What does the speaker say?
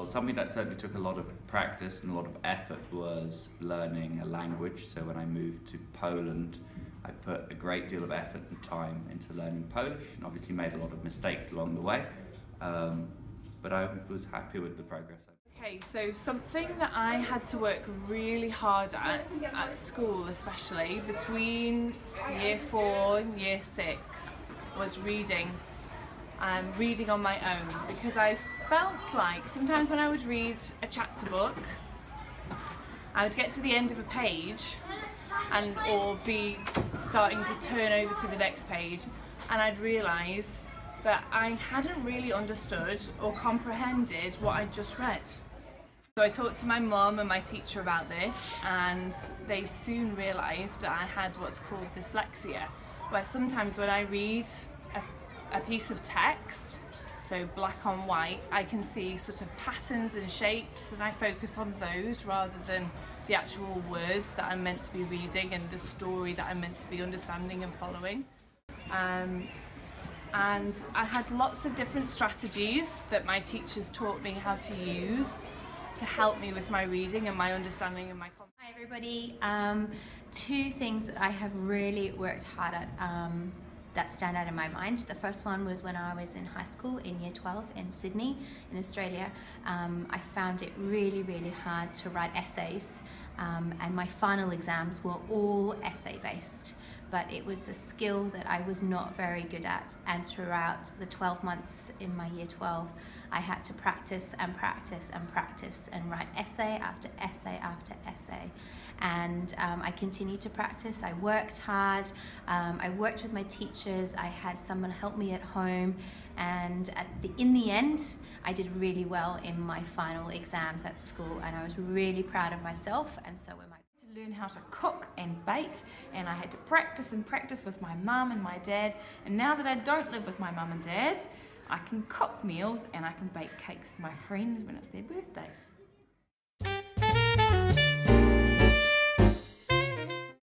Well, something that certainly took a lot of practice and a lot of effort was learning a language. So when I moved to Poland, I put a great deal of effort and time into learning Polish, and obviously made a lot of mistakes along the way, but I was happy with the progress. Okay, so something that I had to work really hard at school, especially between year 4 and year 6, was reading. Reading on my own, because I felt like sometimes when I would read a chapter book, I would get to the end of a page or be starting to turn over to the next page, and I'd realise that I hadn't really understood or comprehended what I'd just read. So I talked to my mum and my teacher about this, and they soon realised that I had what's called dyslexia, where sometimes when I read a piece of text, so black on white, I can see sort of patterns and shapes, and I focus on those rather than the actual words that I'm meant to be reading and the story that I'm meant to be understanding and following. And I had lots of different strategies that my teachers taught me how to use to help me with my reading and my understanding and my confidence. Hi everybody. 2 things that I have really worked hard at that stand out in my mind. The first one was when I was in high school in year 12 in Sydney in Australia. I found it really hard to write essays, and my final exams were all essay based, but it was a skill that I was not very good at, and throughout the 12 months in my year 12 I had to practice and write essay after essay after essay. And I continued to practice. I worked hard. I worked with my teachers. I had someone help me at home, and in the end I did really well in my final exams at school, and I was really proud of myself. And so when to learn how to cook and bake, and I had to practice with my mum and my dad, and now that I don't live with my mum and dad, I can cook meals and I can bake cakes for my friends when it's their birthdays.